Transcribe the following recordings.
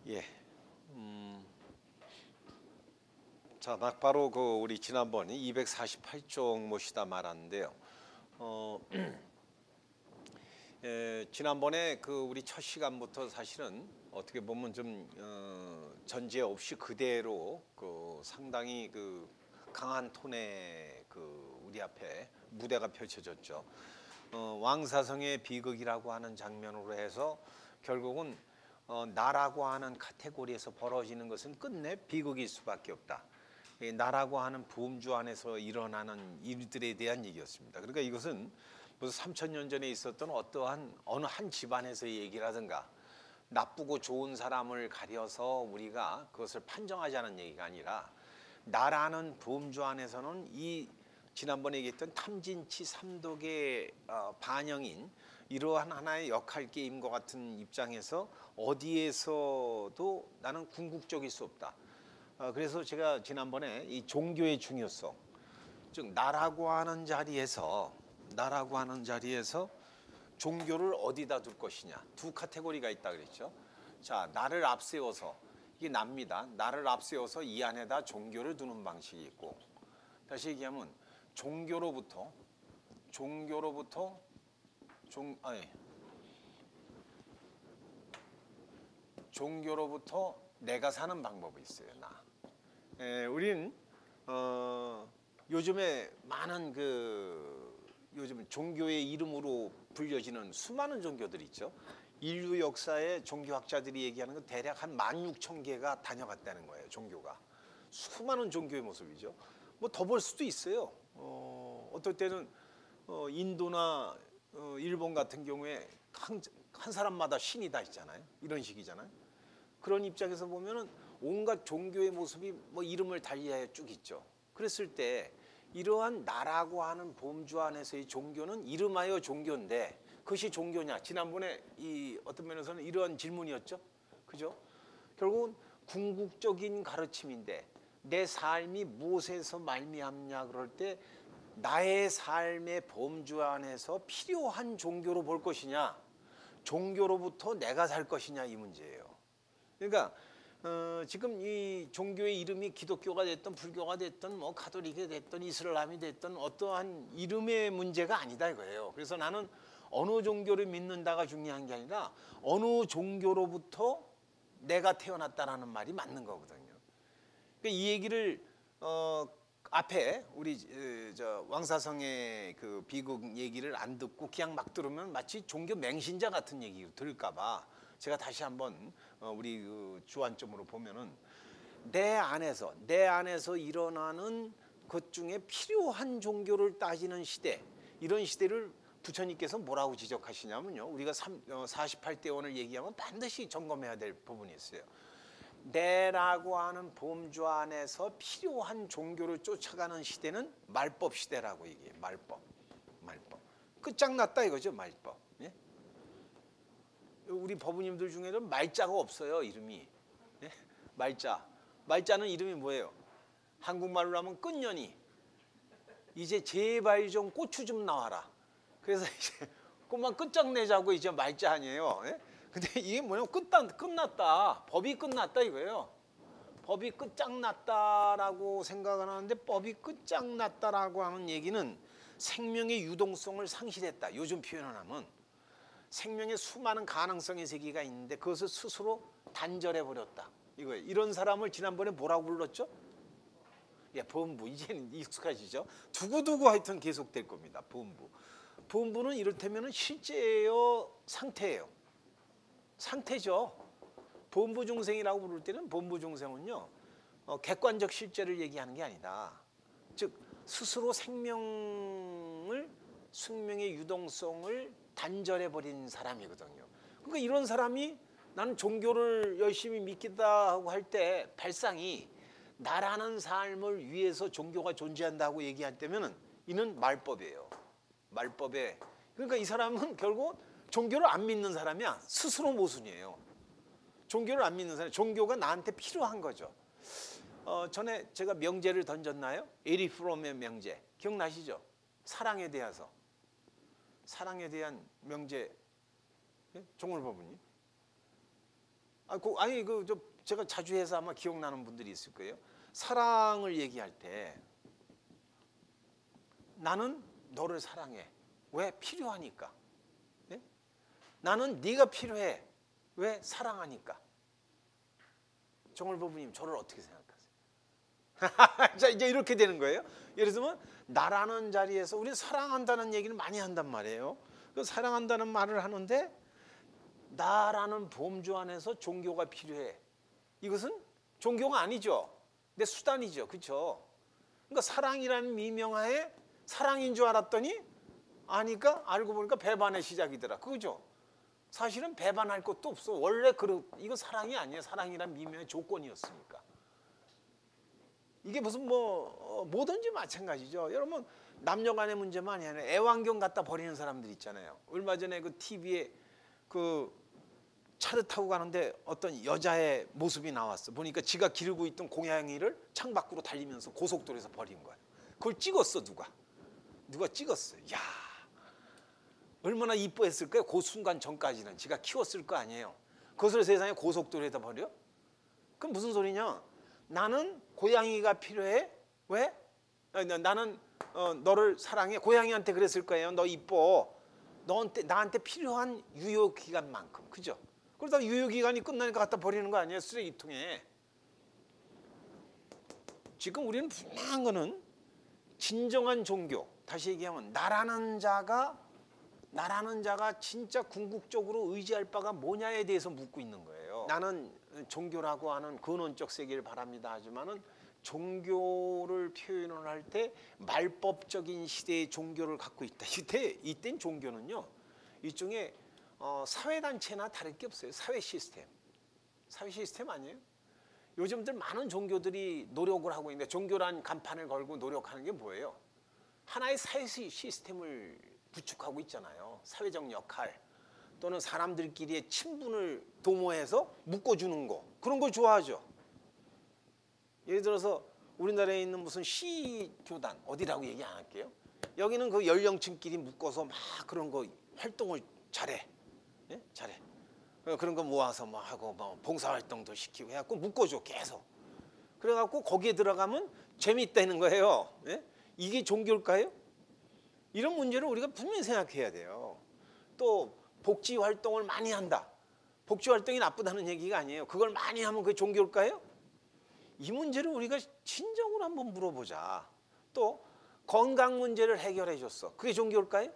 예. 자, 막바로 우리 지난번 248쪽 모시다 말았는데요. 어, 지난번에 우리 첫 시간부터 사실은 어떻게 보면 좀 전제 없이 그대로 상당히 강한 톤의 우리 앞에 무대가 펼쳐졌죠. 왕사성의 비극이라고 하는 장면으로 해서 결국은 나라고 하는 카테고리에서 벌어지는 것은 끝내 비극일 수밖에 없다. 나라고 하는 부음주 안에서 일어나는 일들에 대한 얘기였습니다. 그러니까 이것은 무슨 3000년 전에 있었던 어떠한 어느 한 집안에서의 얘기라든가 나쁘고 좋은 사람을 가려서 우리가 그것을 판정하자는 얘기가 아니라 나라는 부음주 안에서는 이 지난번에 얘기했던 탐진치 삼독의 반영인 이러한 하나의 역할 게임과 같은 입장에서 어디에서도 나는 궁극적일 수 없다. 그래서 제가 지난번에 이 종교의 중요성, 즉 나라고 하는 자리에서 종교를 어디다 둘 것이냐, 두 카테고리가 있다 그랬죠. 자, 나를 앞세워서 이게 납니다. 나를 앞세워서 이 안에다 종교를 두는 방식이 있고, 다시 얘기하면 종교로부터 내가 사는 방법이 있어요. 우린 요즘에 많은 요즘 종교의 이름으로 불려지는 수많은 종교들이 있죠. 인류 역사에 종교학자들이 얘기하는 건 대략 한 16,000개가 다녀갔다는 거예요. 종교가 수많은 종교의 모습이죠. 뭐 더 볼 수도 있어요. 어떨 때는 인도나 일본 같은 경우에 한 사람마다 신이 다 있잖아요. 이런 식이잖아요. 그런 입장에서 보면은 온갖 종교의 모습이 뭐 이름을 달리하여 쭉 있죠. 그랬을 때 이러한 나라고 하는 범주 안에서의 종교는 이름하여 종교인데 그것이 종교냐? 지난번에 이 어떤 면에서는 이러한 질문이었죠. 그죠? 결국은 궁극적인 가르침인데 내 삶이 무엇에서 말미암냐 그럴 때 나의 삶의 범주 안에서 필요한 종교로 볼 것이냐, 종교로부터 내가 살 것이냐 이 문제예요. 그러니까 지금 이 종교의 이름이 기독교가 됐든 불교가 됐든 뭐 가톨릭이 됐든 이슬람이 됐든 어떠한 이름의 문제가 아니다 이거예요. 그래서 나는 어느 종교를 믿는다가 중요한 게 아니라 어느 종교로부터 내가 태어났다라는 말이 맞는 거거든요. 그러니까 이 얘기를 앞에 우리 왕사성의 비극 얘기를 안 듣고 그냥 막 들으면 마치 종교 맹신자 같은 얘기 들을까봐 제가 다시 한번 우리 주안점으로 보면은 내 안에서 일어나는 것 중에 필요한 종교를 따지는 시대, 이런 시대를 부처님께서 뭐라고 지적하시냐면요. 우리가 48대원을 얘기하면 반드시 점검해야 될 부분이 있어요. 내라고 하는 범주 안에서 필요한 종교를 쫓아가는 시대는 말법 시대라고 얘기해요. 말법. 끝장났다 이거죠. 말법. 예? 우리 법부님들 중에는 말자가 없어요. 이름이. 예? 말자는 이름이 뭐예요? 한국말로 하면 끝년이. 이제 제발 좀 고추 좀 나와라. 그래서 이제 그만 끝장내자고 이제 말자 아니에요. 예? 근데 이게 뭐냐면 끝났다. 법이 끝났다 이거예요. 법이 끝장났다라고 생각을 하는데 법이 끝장났다라고 하는 얘기는 생명의 유동성을 상실했다. 요즘 표현을 하면 생명의 수많은 가능성의 세계가 있는데 그것을 스스로 단절해버렸다. 이거예요. 이런 사람을 지난번에 뭐라고 불렀죠? 예, 범부. 이제는 익숙하시죠? 두고두고 하여튼 계속될 겁니다. 범부. 범부는 이를테면 실제예요? 상태예요? 상태죠. 범부 중생이라고 부를 때는 범부 중생은요, 객관적 실제를 얘기하는 게 아니다. 즉 스스로 생명의 유동성을 단절해버린 사람이거든요. 그러니까 이런 사람이 나는 종교를 열심히 믿겠다 하고 할 때 발상이 나라는 삶을 위해서 종교가 존재한다고 얘기할 때면은 이는 말법이에요. 말법에. 그러니까 이 사람은 결국 종교를 안 믿는 사람이야. 스스로 모순이에요. 종교를 안 믿는 사람, 종교가 나한테 필요한 거죠. 전에 제가 명제를 던졌나요? 에리 프롬의 명제 기억나시죠? 사랑에 대한 명제. 예? 종월 법부님. 아니 제가 자주 해서 아마 기억나는 분들이 있을 거예요. 사랑을 얘기할 때 나는 너를 사랑해. 왜? 필요하니까. 네? 나는 네가 필요해. 왜? 사랑하니까. 정월부부님 저를 어떻게 생각하세요? 자, 이제 이렇게 되는 거예요. 예를 들면 나라는 자리에서 우리는 사랑한다는 얘기를 많이 한단 말이에요. 그 사랑한다는 말을 하는데 나라는 범주 안에서 종교가 필요해. 이것은 종교가 아니죠. 내 수단이죠. 그렇죠? 그러니까 사랑이라는 미명하에 사랑인 줄 알았더니 아니까 알고 보니까 배반의 시작이더라. 그거죠. 사실은 배반할 것도 없어. 원래 이거 사랑이 아니에요. 사랑이란 미명의 조건이었으니까. 이게 무슨 뭐든지 마찬가지죠. 여러분 남녀 간의 문제만이 아니라 애완견 갖다 버리는 사람들 있잖아요. 얼마 전에 그 TV에 그 차를 타고 가는데 어떤 여자의 모습이 나왔어. 보니까 지가 기르고 있던 고양이를 창밖으로 달리면서 고속도로에서 버린 거야. 그걸 찍었어. 누가 찍었어. 야, 얼마나 이뻐했을까요? 그 순간 전까지는 지가 키웠을 거 아니에요. 그것을 세상에 고속도로에다 버려? 그럼 무슨 소리냐? 나는 고양이가 필요해. 왜? 나는 너를 사랑해. 고양이한테 그랬을 거예요. 너 이뻐. 나한테 필요한 유효기간만큼. 그죠? 그러다가 유효기간이 끝나니까 갖다 버리는 거 아니에요? 쓰레기통에. 지금 우리는 분명한 거는 진정한 종교, 다시 얘기하면 나라는 자가 진짜 궁극적으로 의지할 바가 뭐냐에 대해서 묻고 있는 거예요. 나는 종교라고 하는 근원적 세계를 바랍니다 하지만은 종교를 표현을 할 때 말법적인 시대의 종교를 갖고 있다. 이땐 종교는요 일종의 사회단체나 다를 게 없어요. 사회 시스템 아니에요? 요즘들 많은 종교들이 노력을 하고 있는데 종교란 간판을 걸고 노력하는 게 뭐예요? 하나의 사회 시스템을 구축하고 있잖아요. 사회적 역할 또는 사람들끼리의 친분을 도모해서 묶어주는 거 그런 걸 좋아하죠. 예를 들어서 우리나라에 있는 무슨 시교단 어디라고 얘기 안 할게요. 여기는 그 연령층끼리 묶어서 막 그런 거 활동을 잘해. 예? 잘해. 그런 거 모아서 뭐 하고 뭐 봉사활동도 시키고 해갖고 묶어줘 계속. 그래갖고 거기에 들어가면 재미있다는 거예요. 예? 이게 종교일까요? 이런 문제를 우리가 분명히 생각해야 돼요. 또 복지 활동을 많이 한다. 복지 활동이 나쁘다는 얘기가 아니에요. 그걸 많이 하면 그게 종교일까요? 이 문제를 우리가 진정으로 한번 물어보자. 또 건강 문제를 해결해 줬어. 그게 종교일까요?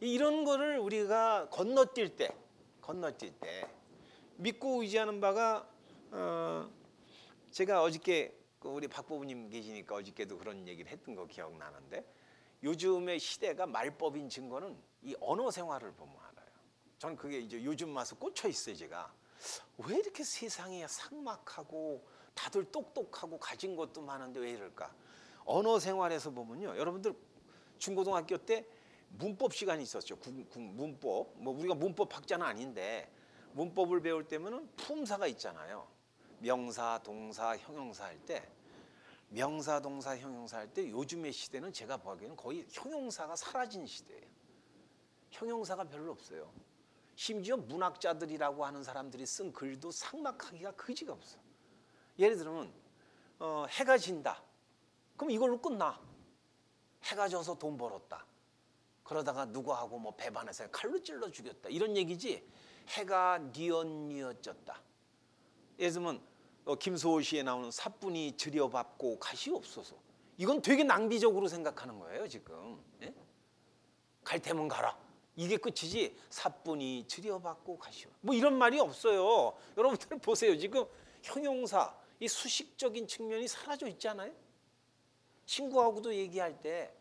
이런 거를 우리가 건너뛸 때 믿고 의지하는 바가 제가 어저께 우리 박 부부님 계시니까 어저께도 그런 얘기를 했던 거 기억나는데 요즘의 시대가 말법인 증거는 이 언어 생활을 보면 알아요. 저는 그게 이제 요즘 와서 꽂혀 있어요. 제가 왜 이렇게 세상이 삭막하고 다들 똑똑하고 가진 것도 많은데 왜 이럴까? 언어 생활에서 보면요, 여러분들 중고등학교 때 문법 시간이 있었죠. 문법. 뭐 우리가 문법 학자는 아닌데 문법을 배울 때면은 품사가 있잖아요. 명사, 동사, 형용사 할 때 명사, 동사, 형용사 할 때 요즘의 시대는 제가 보기에는 거의 형용사가 사라진 시대예요. 형용사가 별로 없어요. 심지어 문학자들이라고 하는 사람들이 쓴 글도 삭막하기가 그지가 없어. 예를 들면 해가 진다. 그럼 이걸로 끝나. 해가 져서 돈 벌었다. 그러다가 누구하고 뭐 배반해서 칼로 찔러 죽였다. 이런 얘기지. 해가 뉘엿뉘엿졌다. 예를 들면 김소월 시에 나오는 사뿐히 들여밟고 가시 없어서. 이건 되게 낭비적으로 생각하는 거예요 지금. 예? 갈 테면 가라. 이게 끝이지. 사뿐히 들여받고 가시오. 뭐 이런 말이 없어요. 여러분들 보세요. 지금 형용사 이 수식적인 측면이 사라져 있잖아요. 친구하고도 얘기할 때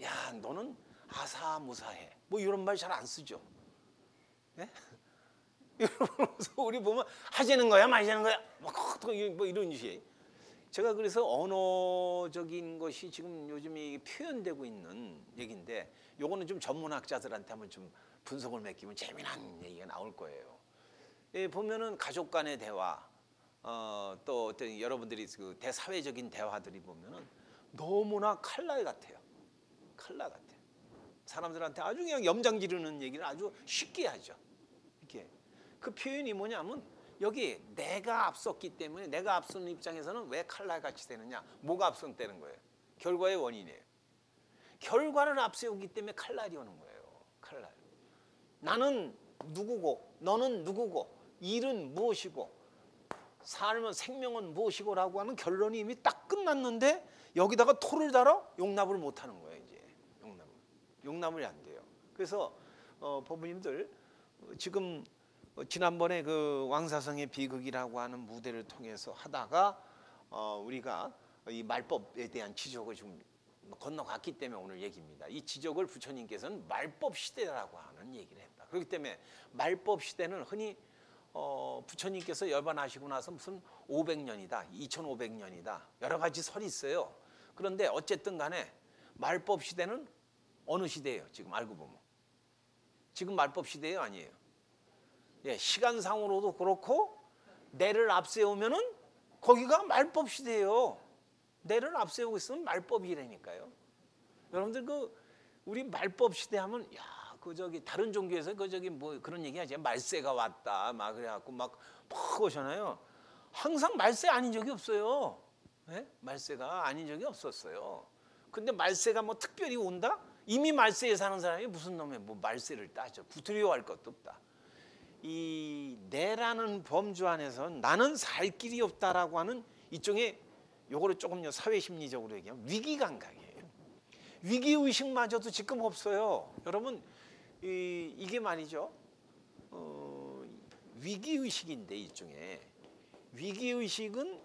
야 너는 아사무사해. 뭐 이런 말 잘 안 쓰죠. 네? 우리 보면 하자는 거야 마자는 거야 뭐 이런 식의. 제가 그래서 언어적인 것이 지금 요즘에 표현되고 있는 얘기인데 요거는 좀 전문학자들한테 한번 좀 분석을 맡기면 재미난 얘기가 나올 거예요. 예, 보면은 가족 간의 대화 또 어떤 여러분들이 그 대사회적인 대화들이 보면은 너무나 칼날 같아요. 칼날 같아요. 사람들한테 아주 그냥 염장 지르는 얘기를 아주 쉽게 하죠. 이렇게. 그 표현이 뭐냐면 여기 내가 앞섰기 때문에 내가 앞서는 입장에서는 왜 칼날같이 되느냐? 뭐가 앞선다는 거예요? 결과의 원인이에요. 결과를 앞세우기 때문에 칼날이 오는 거예요. 칼날. 나는 누구고 너는 누구고 일은 무엇이고 삶은 생명은 무엇이고라고 하는 결론이 이미 딱 끝났는데 여기다가 토를 달아 용납을 못하는 거예요. 이제 용납이 안 돼요. 그래서 법부님들 지금 지난번에 그 왕사성의 비극이라고 하는 무대를 통해서 하다가 우리가 이 말법에 대한 지적을 좀 건너갔기 때문에 오늘 얘기입니다. 이 지적을 부처님께서는 말법 시대라고 하는 얘기를 했다. 그렇기 때문에 말법 시대는 흔히 부처님께서 열반하시고 나서 무슨 500년이다, 2500년이다 여러 가지 설이 있어요. 그런데 어쨌든 간에 말법 시대는 어느 시대예요? 지금 알고 보면 지금 말법 시대예요, 아니에요? 예, 시간상으로도 그렇고 내를 앞세우면은 거기가 말법 시대예요. 내를 앞세우고 있으면 말법이라니까요. 여러분들 그 우리 말법 시대 하면 야, 그 저기 다른 종교에서 그 저기 뭐 그런 얘기하지 말세가 왔다 막 그래갖고 막 오잖아요. 항상 말세 아닌 적이 없어요. 네? 말세가 아닌 적이 없었어요. 근데 말세가 뭐 특별히 온다? 이미 말세에 사는 사람이 무슨 놈의 뭐 말세를 따져. 두려워할 것도 없다. 이 내라는 범주 안에서 나는 살 길이 없다라고 하는 일종의 요거를 조금요 사회심리적으로 얘기하면 위기감각이에요. 위기의식마저도 지금 없어요. 여러분 이게 말이죠. 위기의식인데 일종의 위기의식은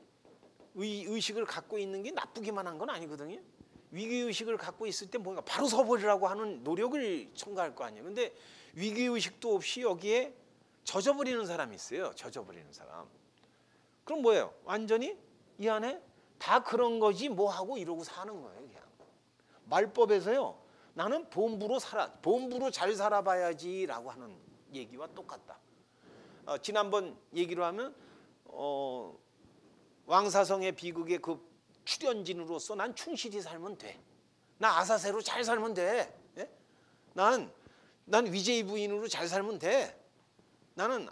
의식을 갖고 있는 게 나쁘기만 한 건 아니거든요. 위기의식을 갖고 있을 때 뭔가 바로 서버리라고 하는 노력을 첨가할 거 아니에요. 근데 위기의식도 없이 여기에 젖어버리는 사람이 있어요. 젖어버리는 사람. 그럼 뭐예요? 완전히 이 안에 다 그런 거지 뭐 하고 이러고 사는 거예요. 그냥. 말법에서요. 나는 본부로 잘 살아봐야지라고 하는 얘기와 똑같다. 지난번 얘기로 하면 왕사성의 비극의 그 출연진으로서 난 충실히 살면 돼. 나 아사세로 잘 살면 돼. 예? 난 위제이 부인으로 잘 살면 돼. 나는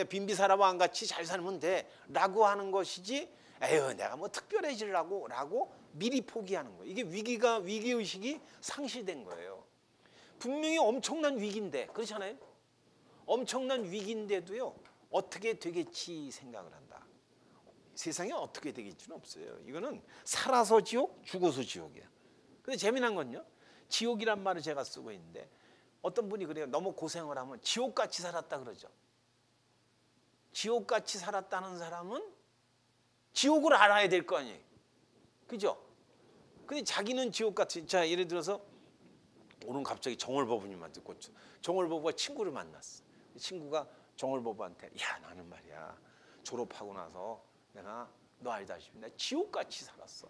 빈비사라 왕같이 잘 살면 돼라고 하는 것이지. 에휴 내가 뭐 특별해지려고라고 미리 포기하는 거예요. 이게 위기의식이 상실된 거예요. 분명히 엄청난 위기인데 그렇잖아요. 엄청난 위기인데도요. 어떻게 되겠지 생각을 한다. 세상에 어떻게 되겠지는 없어요. 이거는 살아서 지옥, 죽어서 지옥이야. 근데 재미난 건요. 지옥이란 말을 제가 쓰고 있는데 어떤 분이 그래요. 너무 고생을 하면 지옥같이 살았다 그러죠. 지옥같이 살았다는 사람은 지옥을 알아야 될 거 아니에요. 그죠? 근데 자기는 지옥같이 자 예를 들어서 오늘 갑자기 정월법부님한테 꽂혀. 정월법부가 친구를 만났어. 친구가 정월법부한테 야 나는 말이야 졸업하고 나서 내가 너 알다시피 나 지옥같이 살았어.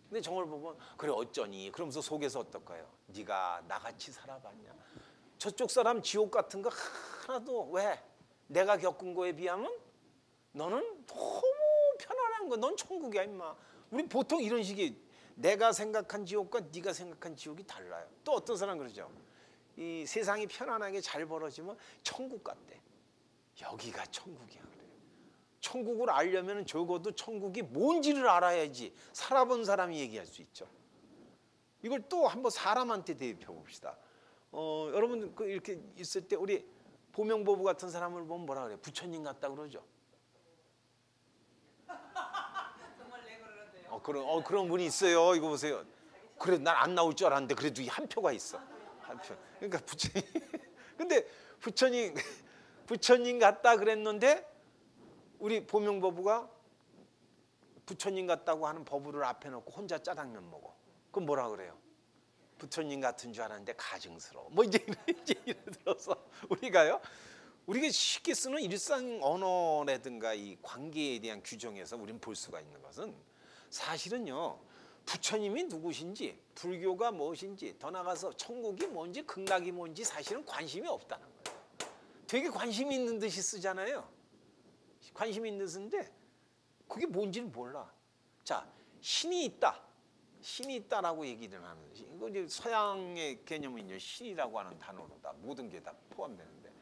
근데 정월법은 그래 어쩌니? 그러면서 속에서 어떨까요? 네가 나같이 살아봤냐? 저쪽 사람 지옥 같은 거 하나도 왜? 내가 겪은 거에 비하면 너는 너무 편안한 거. 넌 천국이야 임마. 우리 보통 이런 식이 내가 생각한 지옥과 네가 생각한 지옥이 달라요. 또 어떤 사람 그러죠. 이 세상이 편안하게 잘 벌어지면 천국 같대. 여기가 천국이야 그래요. 천국을 알려면 적어도 천국이 뭔지를 알아야지 살아본 사람이 얘기할 수 있죠. 이걸 또 한번 사람한테 대입해 봅시다. 여러분 이렇게 있을 때 우리 보명보부 같은 사람을 보면 뭐라 그래요? 부처님 같다 그러죠. 정말 내 그러는데요. 그런 분이 있어요. 이거 보세요. 그래 난 안 나올 줄 알았는데 그래도 이 한 표가 있어. 한 표. 그러니까 부처님. 근데 부처님 같다 그랬는데 우리 보명보부가 부처님 같다고 하는 법부를 앞에 놓고 혼자 짜장면 먹어. 그럼 뭐라 그래요? 부처님 같은 줄 알았는데 가증스러워. 뭐 이제 예를 들어서 우리가 쉽게 쓰는 일상 언어라든가 이 관계에 대한 규정에서 우리는 볼 수가 있는 것은 사실은요. 부처님이 누구신지 불교가 무엇인지 더 나가서 천국이 뭔지 극락이 뭔지 사실은 관심이 없다는 거예요. 되게 관심이 있는 듯이 쓰잖아요. 관심이 있는 듯인데 그게 뭔지는 몰라. 자, 신이 있다. 신이 있다라고 얘기를 하는 것이 이거 이제 서양의 개념은 이제 신이라고 하는 단어로다 모든 게 다 포함되는데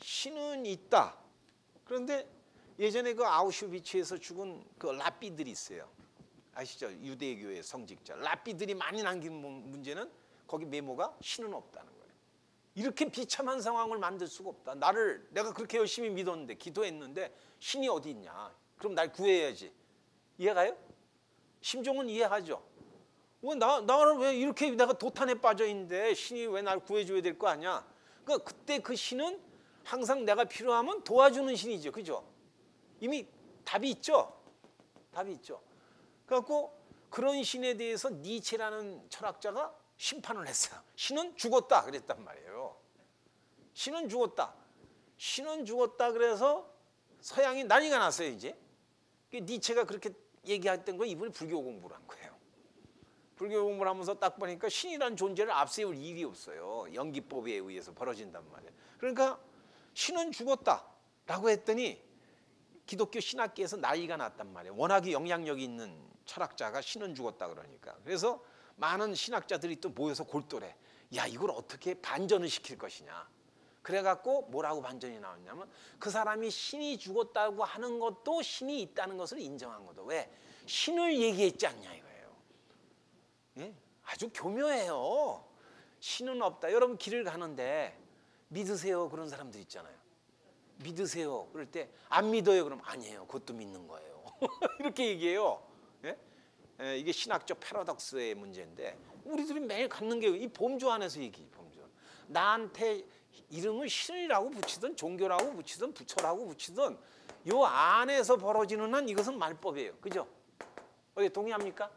신은 있다. 그런데 예전에 그 아우슈비츠에서 죽은 그 랍비들이 있어요. 아시죠? 유대교의 성직자. 랍비들이 많이 남긴 문제는 거기 메모가 신은 없다는 거예요. 이렇게 비참한 상황을 만들 수가 없다. 내가 그렇게 열심히 믿었는데 기도했는데 신이 어디 있냐. 그럼 날 구해야지. 이해가요? 심정은 이해하죠. 나는 왜 이렇게 내가 도탄에 빠져 있는데 신이 왜 날 구해줘야 될 거 아니야. 그러니까 그때 그 신은 항상 내가 필요하면 도와주는 신이죠. 그죠? 이미 답이 있죠. 답이 있죠. 그래갖고 그런 신에 대해서 니체라는 철학자가 심판을 했어요. 신은 죽었다 그랬단 말이에요. 신은 죽었다. 신은 죽었다 그래서 서양이 난리가 났어요. 이제 니체가 그렇게 얘기했던 거 이분이 불교 공부를 한 거예요. 불교 공부를 하면서 딱 보니까 신이라는 존재를 앞세울 일이 없어요. 연기법에 의해서 벌어진단 말이에요. 그러니까 신은 죽었다라고 했더니 기독교 신학계에서 난리가 났단 말이에요. 워낙에 영향력이 있는 철학자가 신은 죽었다 그러니까. 그래서 많은 신학자들이 또 모여서 골똘해. 야, 이걸 어떻게 반전을 시킬 것이냐. 그래갖고 뭐라고 반전이 나왔냐면 그 사람이 신이 죽었다고 하는 것도 신이 있다는 것을 인정한 거다. 왜? 신을 얘기했지 않냐 이거예요. 예? 아주 교묘해요. 신은 없다. 여러분 길을 가는데 믿으세요 그런 사람들 있잖아요. 믿으세요. 그럴 때 안 믿어요. 그럼 아니에요. 그것도 믿는 거예요. 이렇게 얘기해요. 예? 이게 신학적 패러독스의 문제인데 우리들이 매일 갖는 게 이 범주 안에서 얘기해. 범주. 나한테 이름을 신이라고 붙이든 종교라고 붙이든 부처라고 붙이든 요 안에서 벌어지는 한 이것은 말법이에요. 그죠? 어디 동의합니까?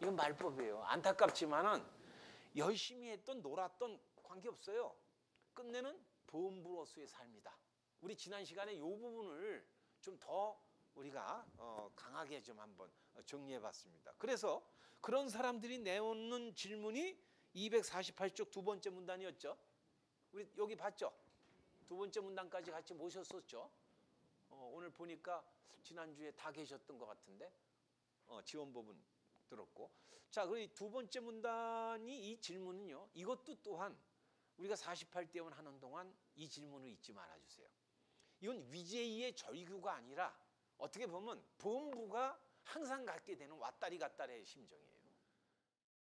이건 말법이에요. 안타깝지만은 열심히 했던 놀았던 관계없어요. 끝내는 범부로서의 삶이다. 우리 지난 시간에 이 부분을 좀 더 우리가 강하게 좀 한번 정리해 봤습니다. 그래서 그런 사람들이 내놓는 질문이 248쪽 두 번째 문단이었죠. 우리 여기 봤죠? 두 번째 문단까지 같이 모셨었죠. 오늘 보니까 지난주에 다 계셨던 것 같은데 지원법은 들었고. 자, 그리고 두 번째 문단이 이 질문은요. 이것도 또한 우리가 48대원 하는 동안 이 질문을 잊지 말아주세요. 이건 위제이의 절규가 아니라 어떻게 보면 범부가 항상 갖게 되는 왔다리 갔다리의 심정이에요.